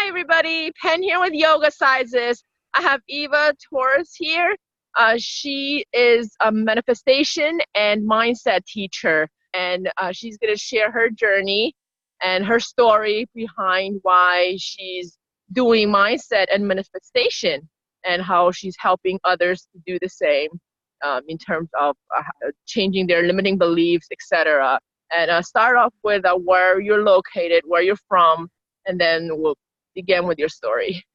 Hi, everybody. Pen here with Yogacises. I have Eva Toes here. She is a manifestation and mindset teacher, and she's going to share her journey and her story behind why she's doing mindset and manifestation and how she's helping others to do the same in terms of changing their limiting beliefs, etc. And start off with where you're located, where you're from, and then we'll begin with your story.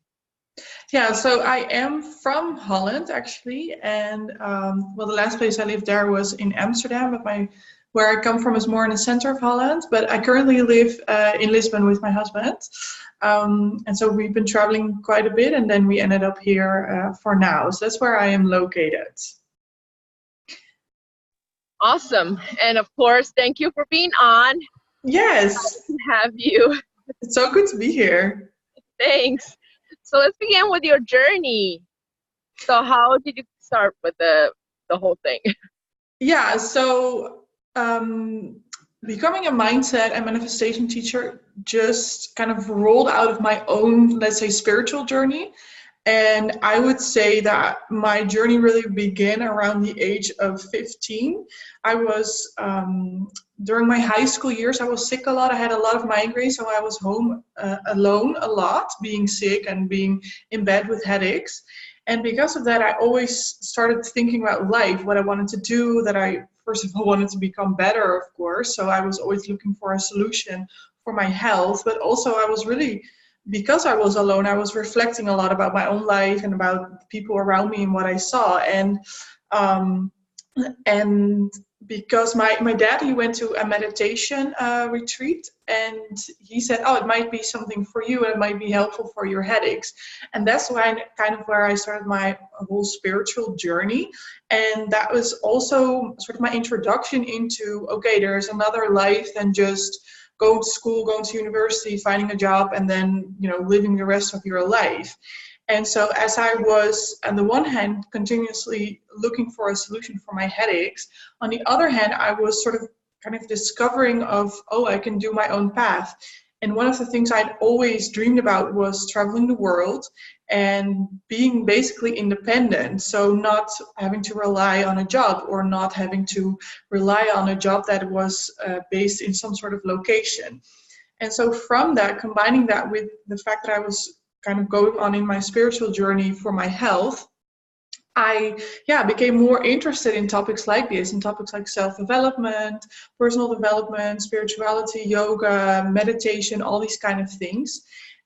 Yeah, so I am from Holland actually, and the last place I lived there was in Amsterdam. But where I come from is more in the center of Holland. But I currently live in Lisbon with my husband, and so we've been traveling quite a bit, and then we ended up here for now. So that's where I am located. Awesome, and of course, thank you for being on. Yes, Glad to have you. It's so good to be here. Thanks. So let's begin with your journey. So how did you start with the whole thing? Yeah, so becoming a mindset and manifestation teacher just kind of rolled out of my own, let's say, spiritual journey. And I would say that my journey really began around the age of 15. I was, during my high school years, I was sick a lot. I had a lot of migraines, so I was home alone a lot, being sick and being in bed with headaches. And because of that, I always started thinking about life, what I wanted to do, that I, first of all, wanted to become better, of course. So I was always looking for a solution for my health, but also I was really, because I was alone, I was reflecting a lot about my own life and about the people around me and what I saw. And because my dad, he went to a meditation retreat, and he said, oh, it might be something for you, and it might be helpful for your headaches. And that's where I started my whole spiritual journey. And that was also sort of my introduction into, okay, there's another life than just going to school, going to university, finding a job, and then, living the rest of your life. And so as I was, on the one hand, continuously looking for a solution for my headaches, on the other hand, I was sort of kind of discovering of, oh, I can do my own path. And one of the things I'd always dreamed about was traveling the world and being basically independent. So not having to rely on a job, or not having to rely on a job that was based in some sort of location. And so from that, combining that with the fact that I was kind of going on in my spiritual journey for my health, I became more interested in topics like this, in topics like self-development, personal development, spirituality, yoga, meditation, all these kind of things.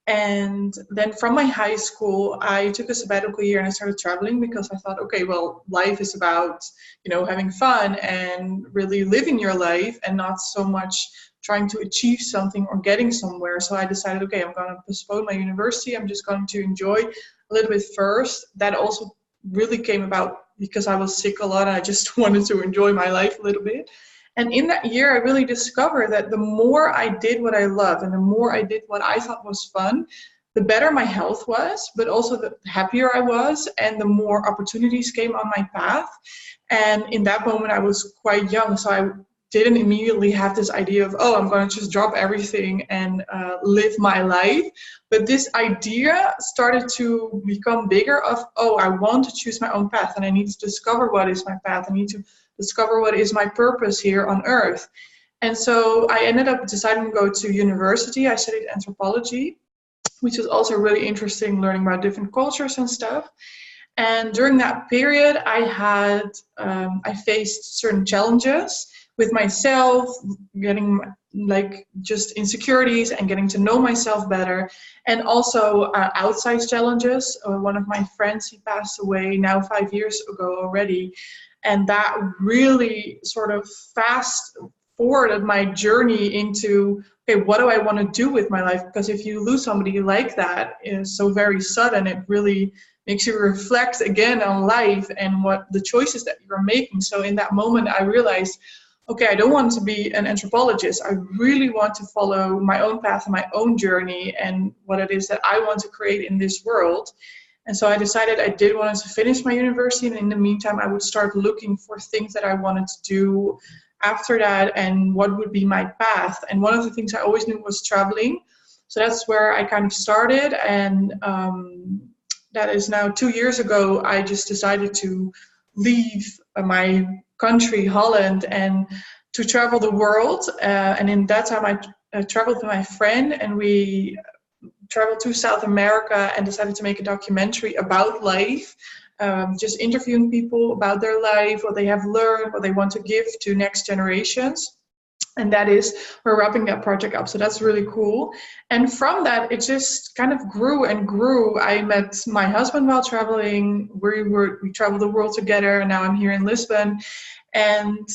And then from my high school, I took a sabbatical year and I started traveling, because I thought, okay, well, life is about, having fun and really living your life, and not so much trying to achieve something or getting somewhere. So I decided, okay, I'm going to postpone my university. I'm just going to enjoy a little bit first. That also really came about because I was sick a lot, and I just wanted to enjoy my life a little bit. And in that year, I really discovered that the more I did what I love, and the more I did what I thought was fun, the better my health was, but also the happier I was, and the more opportunities came on my path. And in that moment, I was quite young, so I didn't immediately have this idea of, oh, I'm going to just drop everything and live my life. But this idea started to become bigger of, oh, I want to choose my own path, and I need to discover what is my path. I need to discover what is my purpose here on earth. And so I ended up deciding to go to university. I studied anthropology, which was also really interesting, learning about different cultures and stuff. And during that period, I faced certain challenges with myself, getting just insecurities and getting to know myself better, and also outside challenges. One of my friends, he passed away now 5 years ago already, and that really sort of fast forwarded my journey into, okay, what do I want to do with my life? Because if you lose somebody like that, is so very sudden, it really makes you reflect again on life and what the choices that you're making. So in that moment, I realized, okay, I don't want to be an anthropologist. I really want to follow my own path and my own journey and what it is that I want to create in this world. And so I decided I did want to finish my university, and in the meantime, I would start looking for things that I wanted to do after that and what would be my path. And one of the things I always knew was traveling. So that's where I kind of started, and that is now 2 years ago. I just decided to leave my country, Holland, and to travel the world. And in that time, I traveled with my friend, and we traveled to South America and decided to make a documentary about life, just interviewing people about their life, what they have learned, what they want to give to next generations. And that is, we're wrapping that project up. So that's really cool. And from that, it just kind of grew and grew. I met my husband while traveling. We traveled the world together, and now I'm here in Lisbon. And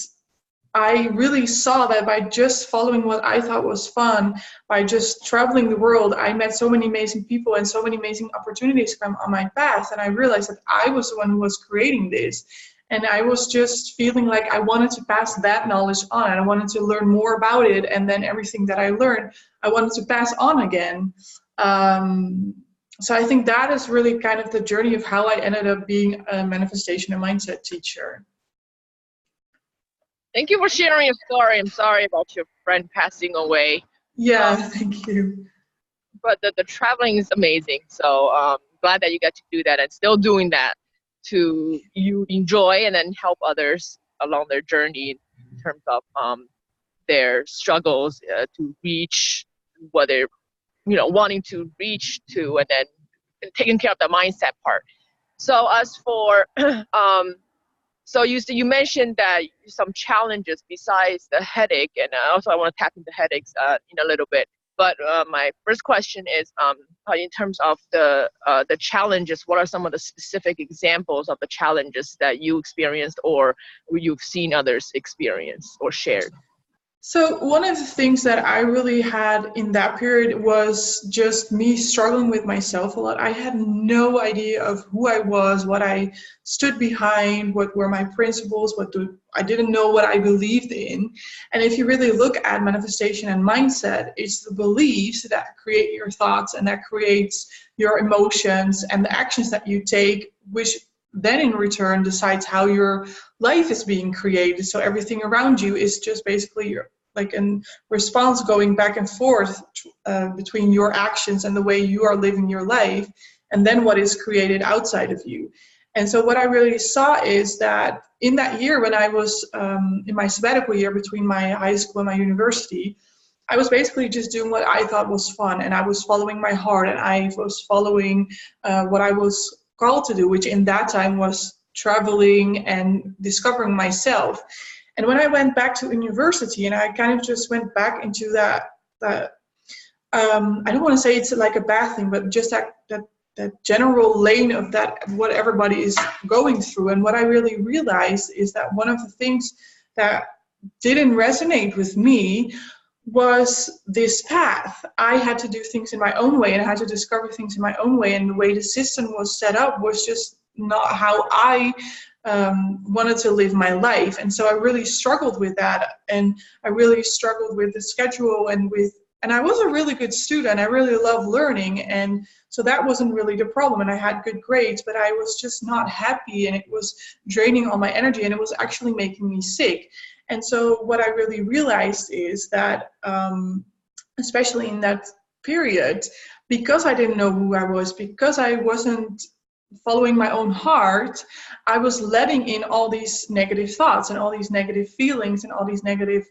I really saw that by just following what I thought was fun, by just traveling the world, I met so many amazing people and so many amazing opportunities come on my path. And I realized that I was the one who was creating this. And I was just feeling like I wanted to pass that knowledge on. I wanted to learn more about it. And then everything that I learned, I wanted to pass on again. So I think that is really kind of the journey of how I ended up being a manifestation and mindset teacher. Thank you for sharing your story. I'm sorry about your friend passing away. Yeah, thank you. But the traveling is amazing. So glad that you got to do that and still doing that to you enjoy and then help others along their journey in terms of their struggles to reach what they're wanting to reach to, and then taking care of the mindset part. So as for so you mentioned that some challenges besides the headache, and also I want to tap into headaches in a little bit. But my first question is, in terms of the challenges, what are some of the specific examples of the challenges that you experienced or you've seen others experience or shared? So one of the things that I really had in that period was just me struggling with myself a lot. I had no idea of who I was, what I stood behind, what were my principles, I didn't know what I believed in. And if you really look at manifestation and mindset, it's the beliefs that create your thoughts and that creates your emotions and the actions that you take, which then in return decides how your life is being created. So everything around you is just basically like a response going back and forth between your actions and the way you are living your life, and then what is created outside of you. And so what I really saw is that in that year when I was in my sabbatical year between my high school and my university, I was basically just doing what I thought was fun, and I was following my heart, and I was following what I was called to do, which in that time was traveling and discovering myself. And when I went back to university, and I kind of just went back into that I don't want to say it's like a bad thing, but just that general lane of what everybody is going through. And what I really realized is that one of the things that didn't resonate with me was this path. I had to do things in my own way, and I had to discover things in my own way. And the way the system was set up was just not how I wanted to live my life. And so I really struggled with that. And I really struggled with the schedule and I was a really good student. I really loved learning. And so that wasn't really the problem. And I had good grades, but I was just not happy, and it was draining all my energy, and it was actually making me sick. And so what I really realized is that, especially in that period, because I didn't know who I was, because I wasn't following my own heart, I was letting in all these negative thoughts and all these negative feelings and all these negative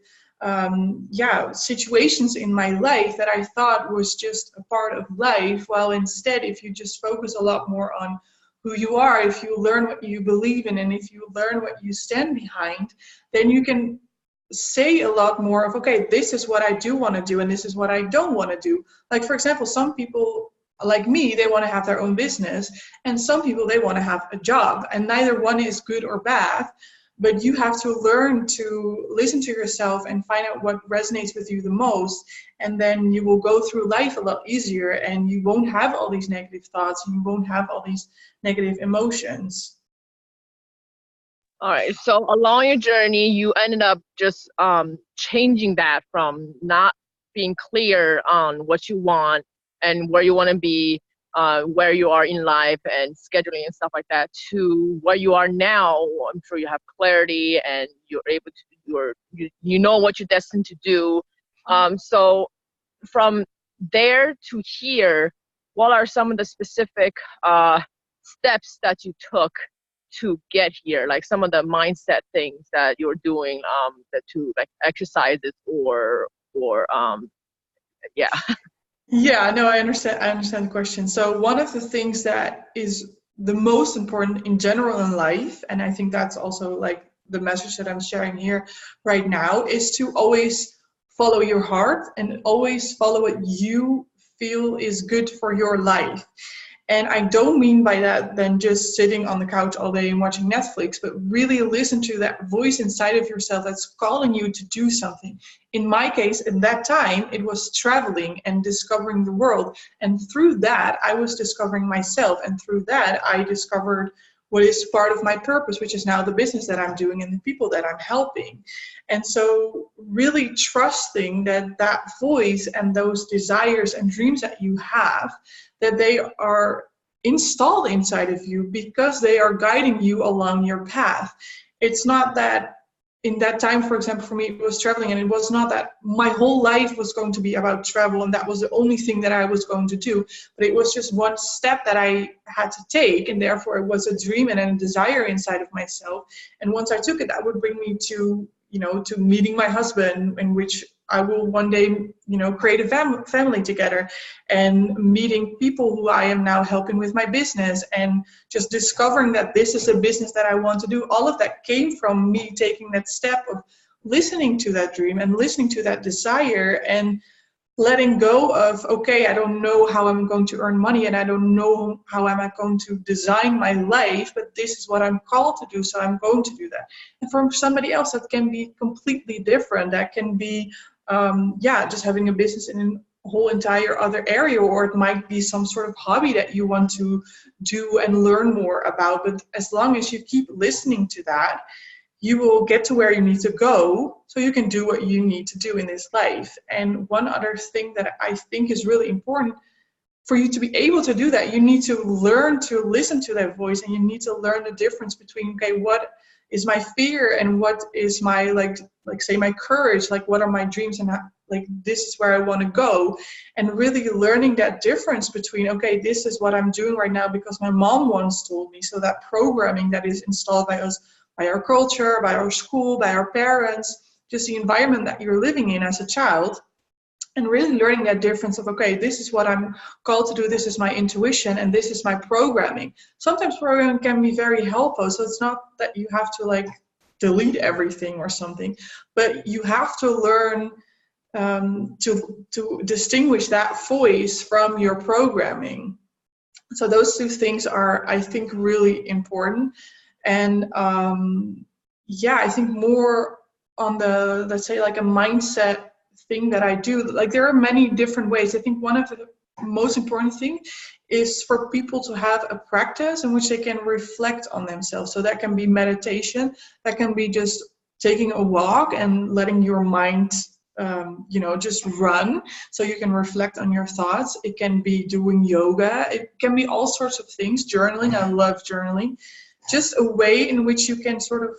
situations in my life that I thought was just a part of life. While instead, if you just focus a lot more on who you are, if you learn what you believe in, and if you learn what you stand behind, then you can say a lot more of, okay, this is what I do want to do, and this is what I don't want to do. Like, for example, some people like me, they want to have their own business, and some people, they want to have a job, and neither one is good or bad. But you have to learn to listen to yourself and find out what resonates with you the most. And then you will go through life a lot easier, and you won't have all these negative thoughts, and you won't have all these negative emotions. All right. So along your journey, you ended up just changing that from not being clear on what you want and where you want to be, where you are in life and scheduling and stuff like that, to where you are now. I'm sure you have clarity and you're able to, you know what you're destined to do. So from there to hear what are some of the specific steps that you took to get here, like some of the mindset things that you're doing, that to like exercises or yeah. Yeah, no, I understand. I understand the question. So one of the things that is the most important in general in life, and I think that's also like the message that I'm sharing here right now, is to always follow your heart and always follow what you feel is good for your life. And I don't mean by that then just sitting on the couch all day and watching Netflix, but really listen to that voice inside of yourself that's calling you to do something. In my case, at that time, it was traveling and discovering the world. And through that, I was discovering myself. And through that, I discovered what is part of my purpose, which is now the business that I'm doing and the people that I'm helping. And so really trusting that that voice and those desires and dreams that you have, that they are installed inside of you because they are guiding you along your path. It's not that in that time, for example, for me, it was traveling, and it was not that my whole life was going to be about travel and that was the only thing that I was going to do, but it was just one step that I had to take, and therefore it was a dream and a desire inside of myself. And once I took it, that would bring me to, to meeting my husband, in which I will one day, create a family together, and meeting people who I am now helping with my business, and just discovering that this is a business that I want to do. All of that came from me taking that step of listening to that dream and listening to that desire and letting go of, okay, I don't know how I'm going to earn money and I don't know how am I going to design my life, but this is what I'm called to do, so I'm going to do that. And for somebody else, that can be completely different. That can be, just having a business in a whole entire other area, or it might be some sort of hobby that you want to do and learn more about. But as long as you keep listening to that, you will get to where you need to go so you can do what you need to do in this life. And one other thing that I think is really important for you to be able to do that, you need to learn to listen to that voice, and you need to learn the difference between, okay, what is my fear and what is my, like say my courage, like what are my dreams, and like this is where I want to go. And really learning that difference between, okay, this is what I'm doing right now because my mom once told me. So that programming that is installed by us, by our culture, by our school, by our parents, just the environment that you're living in as a child, and really learning that difference of, okay, this is what I'm called to do, this is my intuition, and this is my programming. Sometimes programming can be very helpful, so it's not that you have to like delete everything or something, but you have to learn to distinguish that voice from your programming. So those two things are, I think, really important. And I think more on the, let's say, like a mindset thing that I do, like there are many different ways. I think one of the most important thing is for people to have a practice in which they can reflect on themselves. So that can be meditation, that can be just taking a walk and letting your mind just run, so you can reflect on your thoughts. It can be doing yoga, it can be all sorts of things. Journaling, I love journaling. Just a way in which you can sort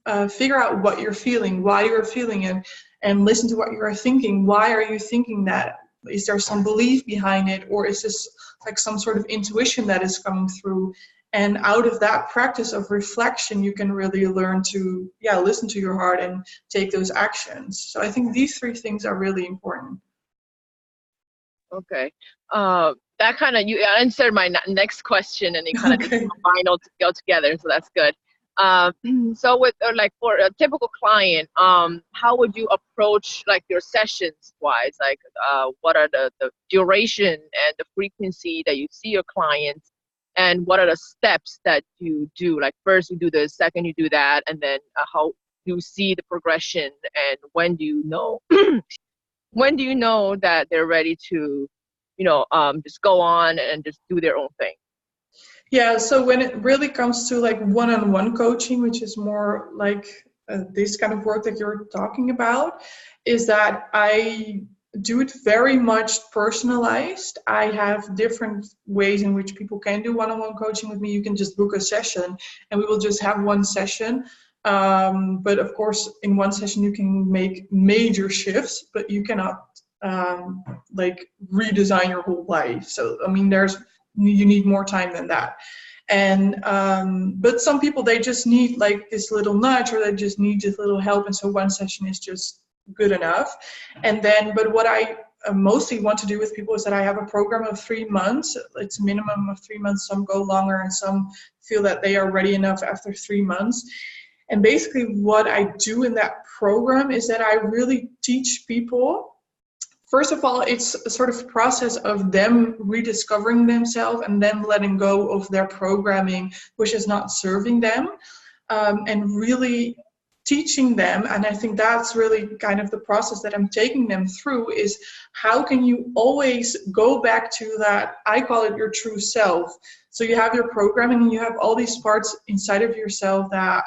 of figure out what you're feeling, why you're feeling it, and listen to what you're thinking. Why are you thinking that? Is there some belief behind it, or is this like some sort of intuition that is coming through? And out of that practice of reflection, you can really learn to, listen to your heart and take those actions. So I think these three things are really important. Okay. That kind of, you answered my next question, and it kind of Okay. combined to go together, so that's good. So with like for a typical client, how would you approach like your sessions wise? Like, what are the duration and the frequency that you see your clients, and what are the steps that you do? Like first you do this, second you do that, and then how you see the progression, and when do you know when do you know that they're ready to, just go on and just do their own thing? Yeah, so when it really comes to like one-on-one coaching, which is more like this kind of work that you're talking about, is that I do it very much personalized. I have different ways in which people can do one-on-one coaching with me. You can just book a session and we will just have one session. But of course, in one session, you can make major shifts, but you cannot like redesign your whole life. So I mean, you need more time than that. And but some people, they just need like this little nudge, or they just need this little help, and so one session is just good enough. And then, but what I mostly want to do with people is that I have a program of 3 months. It's a minimum of 3 months. Some go longer, and some feel that they are ready enough after 3 months. And basically what I do in that program is that I really teach people. First of all, it's a sort of process of them rediscovering themselves and them letting go of their programming, which is not serving them, and really teaching them. And I think that's really kind of the process that I'm taking them through, is how can you always go back to that, I call it your true self. So you have your programming, and you have all these parts inside of yourself that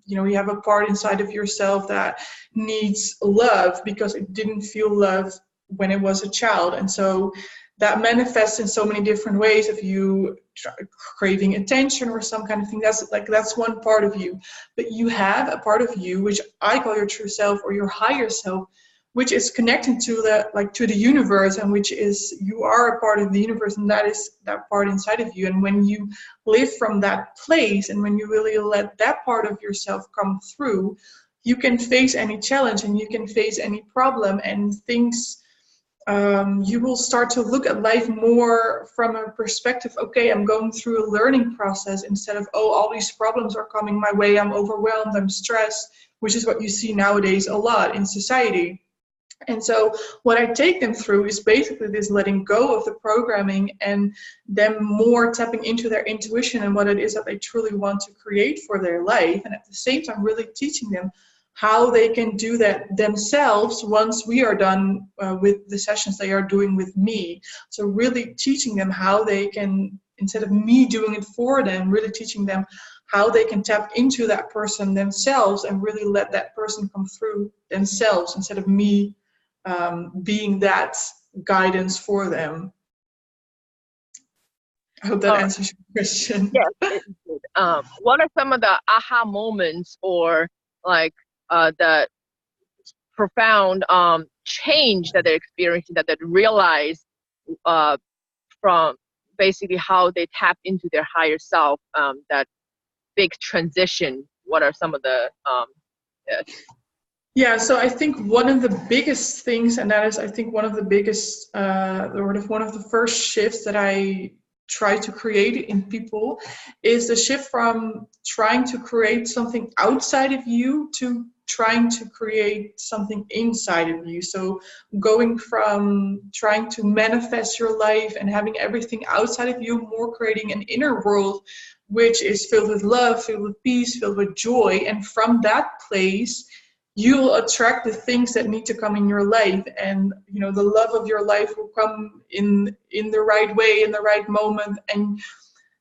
you have a part inside of yourself that needs love because it didn't feel love when it was a child. And so that manifests in so many different ways. If you craving attention or some kind of thing, that's one part of you. But you have a part of you, which I call your true self or your higher self, which is connected to the universe, and which is, you are a part of the universe, and that is that part inside of you. And when you live from that place, and when you really let that part of yourself come through, you can face any challenge, and you can face any problem, and things, you will start to look at life more from a perspective, okay, I'm going through a learning process, instead of, oh, all these problems are coming my way, I'm overwhelmed, I'm stressed, which is what you see nowadays a lot in society. And so what I take them through is basically this letting go of the programming, and them more tapping into their intuition and what it is that they truly want to create for their life. And at the same time, really teaching them how they can do that themselves once we are done with the sessions they are doing with me. So really teaching them how they can, instead of me doing it for them, really teaching them how they can tap into that person themselves and really let that person come through themselves, instead of me being that guidance for them. I hope that answers your question. Yes, it did. What are some of the aha moments, or like the profound change that they're experiencing, that they realize from basically how they tap into their higher self, that big transition? What are some of the Yeah, so I think one of the biggest things, and that is, I think, one of the biggest, one of the first shifts that I try to create in people, is the shift from trying to create something outside of you to trying to create something inside of you. So going from trying to manifest your life and having everything outside of you, more creating an inner world which is filled with love, filled with peace, filled with joy. And from that place, you'll attract the things that need to come in your life, and the love of your life will come in the right way, in the right moment. And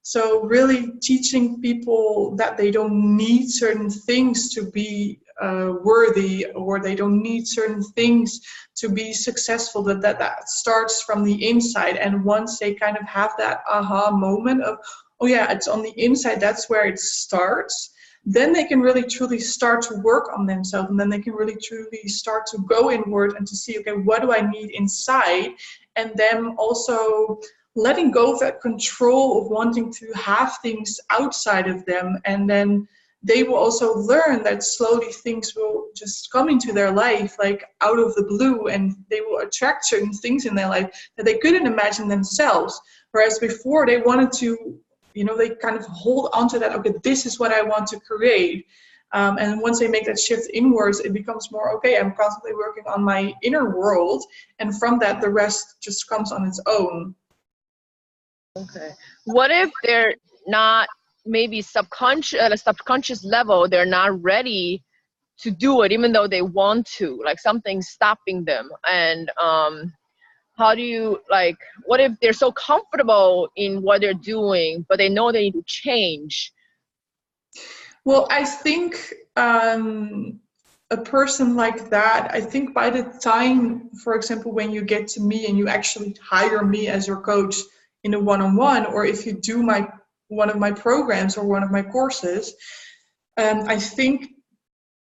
so really teaching people that they don't need certain things to be worthy, or they don't need certain things to be successful, that starts from the inside. And once they kind of have that aha moment of, oh yeah, it's on the inside, that's where it starts, then they can really truly start to work on themselves, and then they can really truly start to go inward and to see, okay, what do I need inside? And then also letting go of that control of wanting to have things outside of them. And then they will also learn that slowly things will just come into their life, like out of the blue, and they will attract certain things in their life that they couldn't imagine themselves. Whereas before, they wanted to, they kind of hold on to that, okay, this is what I want to create. And once they make that shift inwards, it becomes more, okay, I'm constantly working on my inner world, and from that, the rest just comes on its own. Okay. What if they're not, maybe at a subconscious level, they're not ready to do it, even though they want to, like something's stopping them? And how do you, what if they're so comfortable in what they're doing, but they know they need to change? Well, I think a person like that, I think by the time, for example, when you get to me and you actually hire me as your coach in a one-on-one, or if you do one of my programs or one of my courses, I think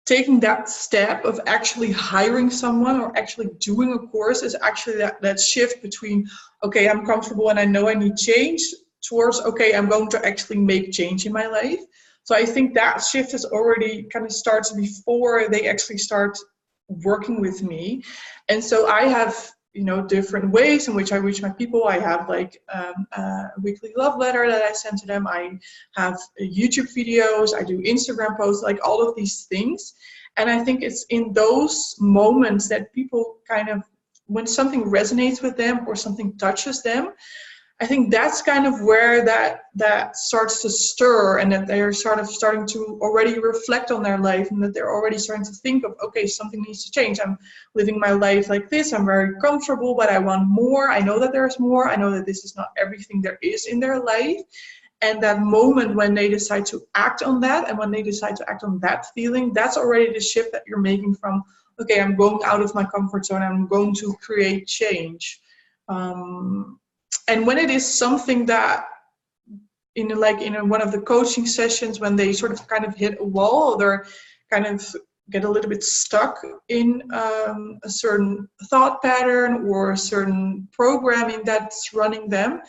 taking that step of actually hiring someone or actually doing a course is actually that shift between, okay, I'm comfortable and I know I need change, towards, okay, I'm going to actually make change in my life. So I think that shift is already kind of starts before they actually start working with me. And so I have, different ways in which I reach my people. I have like a weekly love letter that I send to them. I have YouTube videos. I do Instagram posts, like all of these things. And I think it's in those moments that people kind of, when something resonates with them or something touches them, I think that's kind of where that starts to stir, and that they're sort of starting to already reflect on their life, and that they're already starting to think of, okay, something needs to change. I'm living my life like this. I'm very comfortable, but I want more. I know that there's more. I know that this is not everything there is in their life. And that moment when they decide to act on that, and when they decide to act on that feeling, that's already the shift that you're making from, okay, I'm going out of my comfort zone. I'm going to create change. And when it is something that in one of the coaching sessions, when they sort of kind of hit a wall, they're kind of get a little bit stuck in a certain thought pattern or a certain programming that's running them,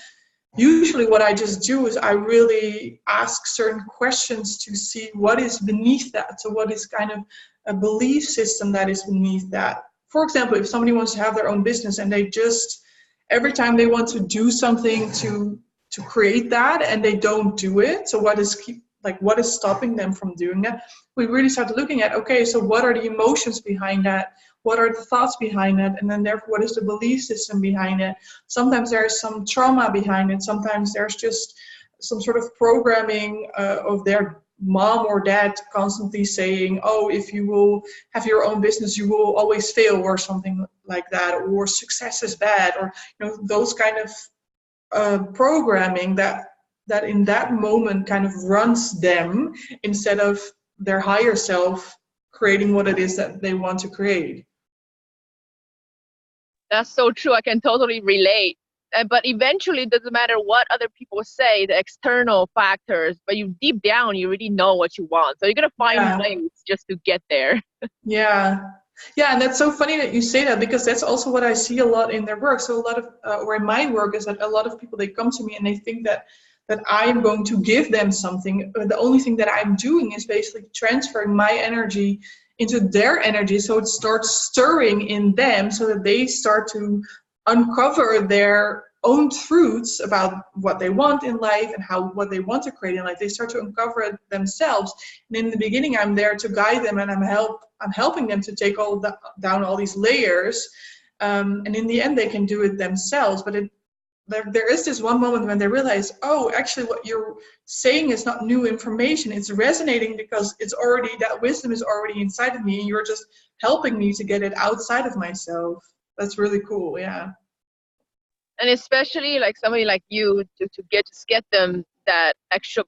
usually what I just do is I really ask certain questions to see what is beneath that. So what is kind of a belief system that is beneath that. For example, if somebody wants to have their own business and they just, every time they want to do something to create that and they don't do it, so what is stopping them from doing that? We really start looking at, okay, so what are the emotions behind that? What are the thoughts behind it? And then therefore, what is the belief system behind it? Sometimes there's some trauma behind it. Sometimes there's just some sort of programming of their mom or dad constantly saying, oh, if you will have your own business, you will always fail, or something like that, or success is bad, or those kind of programming that in that moment kind of runs them, instead of their higher self creating what it is that they want to create. That's so true. I can totally relate. But eventually, it doesn't matter what other people say, the external factors, but you deep down, you really know what you want. So you're going to find ways just to get there. Yeah. Yeah, and that's so funny that you say that, because that's also what I see a lot in their work. So a lot of, or in my work, is that a lot of people, they come to me and they think that I am going to give them something. The only thing that I'm doing is basically transferring my energy into their energy, so it starts stirring in them, so that they start to uncover their own truths about what they want in life and what they want to create in life. They start to uncover it themselves. And in the beginning, I'm there to guide them, and I'm helping them to take down all these layers. And in the end, they can do it themselves. But there is this one moment when they realize, oh, actually what you're saying is not new information. It's resonating because that wisdom is already inside of me, and you're just helping me to get it outside of myself. That's really cool. Yeah. And especially like somebody like you to get them that extra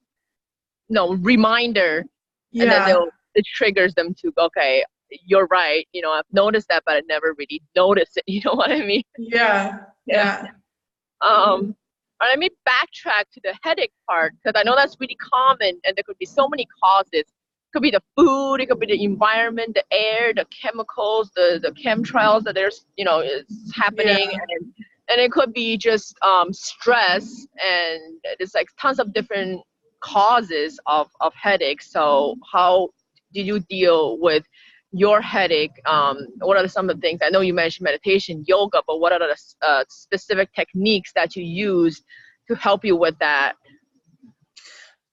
reminder. Yeah. And then it triggers them to, okay, you're right, I've noticed that, but I never really noticed it. You know what I mean? Yeah. Let me backtrack to the headache part, because I know that's really common, and there could be so many causes. It could be the food, it could be the environment, the air, the chemicals, the chemtrails that there's is happening, and it could be just stress, and there's like tons of different causes of headaches. So how did you deal with your headache? What are some of the things? I know you mentioned meditation, yoga, but what are the specific techniques that you use to help you with that?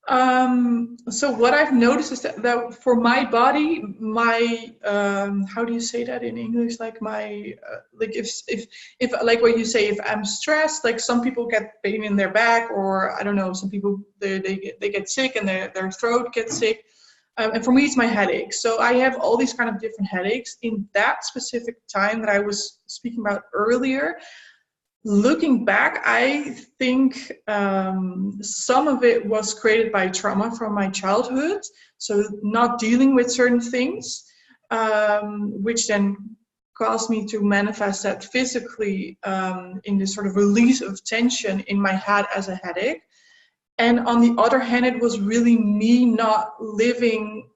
So what I've noticed is that for my body, my how do you say that in English? Like my like if like what you say, if I'm stressed, like some people get pain in their back, or I don't know, some people they get sick and their throat gets sick. And for me, it's my headache. So I have all these kind of different headaches. In that specific time that I was speaking about earlier, looking back, I think some of it was created by trauma from my childhood. So not dealing with certain things, which then caused me to manifest that physically in this sort of release of tension in my head as a headache. And on the other hand, it was really me not living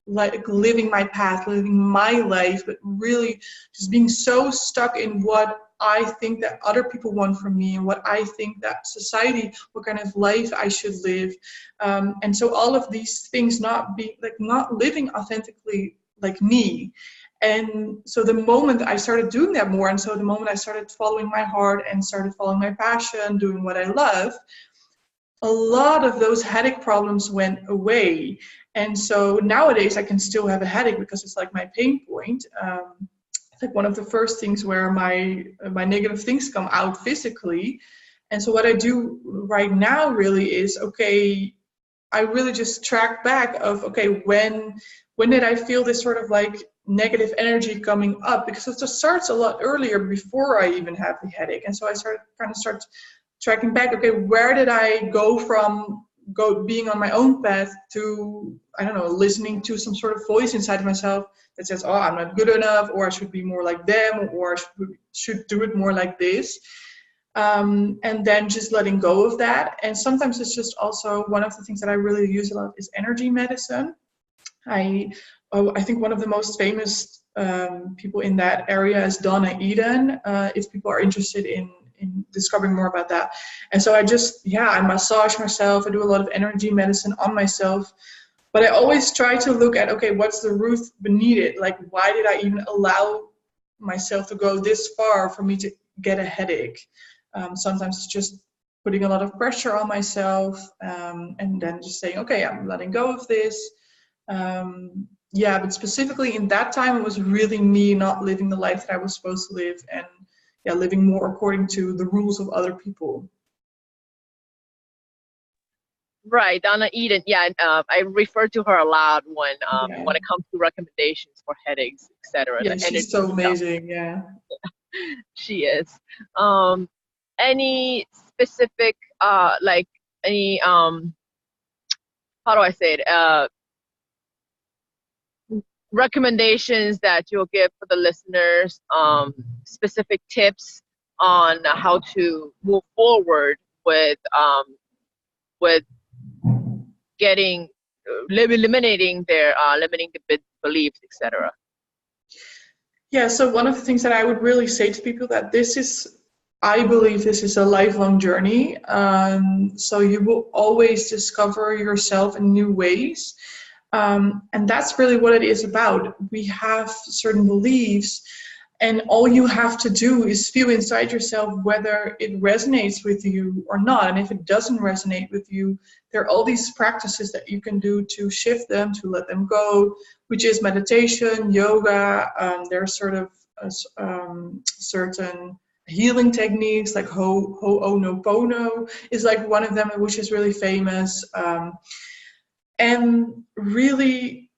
like living my path, living my life, but really just being so stuck in what I think that other people want from me and what I think that society, what kind of life I should live. And so all of these things not living authentically like me. And so the moment I started doing that more, and so the moment I started following my heart and started following my passion, doing what I love, a lot of those headache problems went away. And so nowadays I can still have a headache because it's like my pain point. It's like one of the first things where my negative things come out physically. And so what I do right now really is, okay, I really just track back of, okay, when did I feel this sort of like negative energy coming up? Because it just starts a lot earlier before I even have the headache. And so I start tracking back, okay, where did I go from being on my own path to, I don't know, listening to some sort of voice inside of myself that says, oh, I'm not good enough, or I should be more like them, or I should do it more like this. And then just letting go of that. And sometimes it's just also one of the things that I really use a lot is energy medicine. I think one of the most famous people in that area is Donna Eden, if people are interested in discovering more about that. And so I massage myself, I do a lot of energy medicine on myself, but I always try to look at, okay, what's the root beneath it? Like, why did I even allow myself to go this far for me to get a headache? Sometimes it's just putting a lot of pressure on myself, and then just saying, okay, I'm letting go of this. But specifically in that time, it was really me not living the life that I was supposed to live, and living more according to the rules of other people. Right, Donna Eden. Yeah, I refer to her a lot when it comes to recommendations for headaches, etc. Yeah, she's so amazing. Yeah, she is. Any specific how do I say it? Recommendations that you'll give for the listeners, specific tips on how to move forward with getting eliminating their limiting the beliefs, etc. Yeah, so one of the things that I would really say to people that I believe this is a lifelong journey. So you will always discover yourself in new ways. And that's really what it is about. We have certain beliefs, and all you have to do is feel inside yourself whether it resonates with you or not. And if it doesn't resonate with you, there are all these practices that you can do to shift them, to let them go, which is meditation, yoga. There are sort of certain healing techniques like Ho'oponopono is like one of them, which is really famous. And really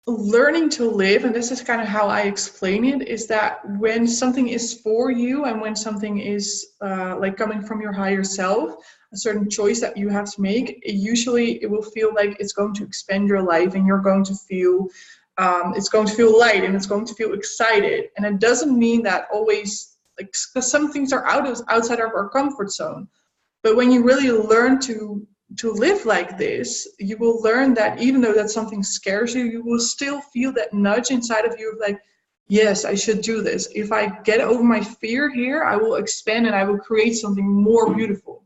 learning to live, and this is kind of how I explain it, is that when something is for you and when something is like coming from your higher self, a certain choice that you have to make, it will feel like it's going to expand your life, and you're going to feel it's going to feel light, and it's going to feel excited. And it doesn't mean that always, like, because some things are outside of our comfort zone. But when you really learn to live like this, you will learn that even though that something scares you, you will still feel that nudge inside of you of like, yes, I should do this. If I get over my fear here, I will expand and I will create something more beautiful.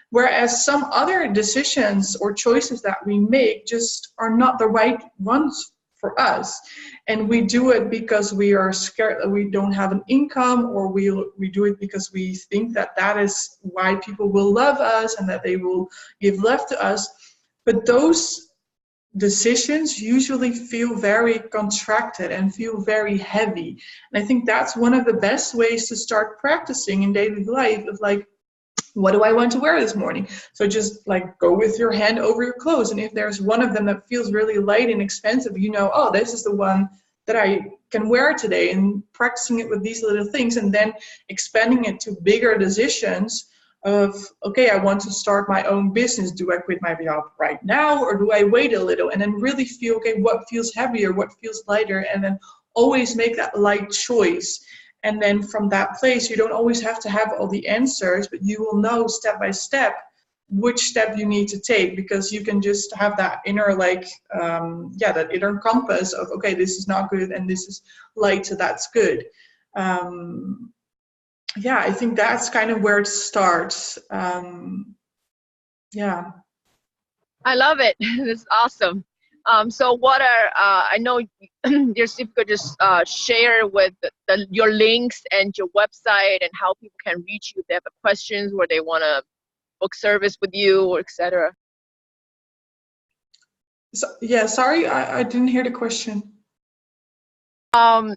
Whereas some other decisions or choices that we make just are not the right ones for us. And we do it because we are scared that we don't have an income, or we do it because we think that is why people will love us and that they will give love to us. But those decisions usually feel very contracted and feel very heavy. And I think that's one of the best ways to start practicing in daily life of like, what do I want to wear this morning? So just like go with your hand over your clothes. And if there's one of them that feels really light and expensive, you know, oh, this is the one that I can wear today, and practicing it with these little things, and then expanding it to bigger decisions of, okay, I want to start my own business. Do I quit my job right now, or do I wait a little? And then really feel, okay, what feels heavier, what feels lighter, and then always make that light choice. And then from that place, you don't always have to have all the answers, but you will know step by step which step you need to take, because you can just have that inner that inner compass of, okay, this is not good and this is light, so that's good. I think that's kind of where it starts. I love it. It's awesome. So what are, I know if you could just share with your links and your website and how people can reach you if they have questions or they want to book service with you or etc. So, sorry, I didn't hear the question. How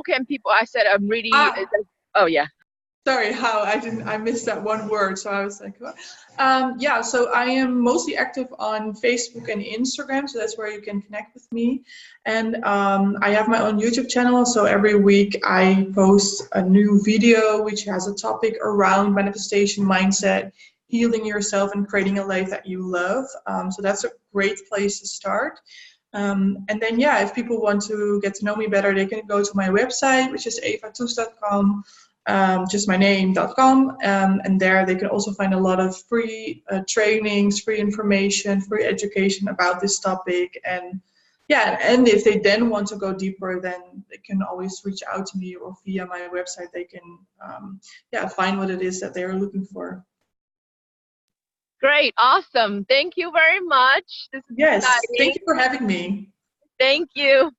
can people, I said I'm really, oh yeah. Sorry, I missed that one word, so I was like, what? So I am mostly active on Facebook and Instagram, so that's where you can connect with me. And I have my own YouTube channel, so every week I post a new video which has a topic around manifestation, mindset, healing yourself, and creating a life that you love. So that's a great place to start. And then, if people want to get to know me better, they can go to my website, which is evatoes.com. Just my name.com, and there they can also find a lot of free trainings, free information, free education about this topic. And if they then want to go deeper, then they can always reach out to me, or via my website they can find what it is that they are looking for. Great, awesome. Thank you very much. This is yes exciting. Thank you for having me. Thank you.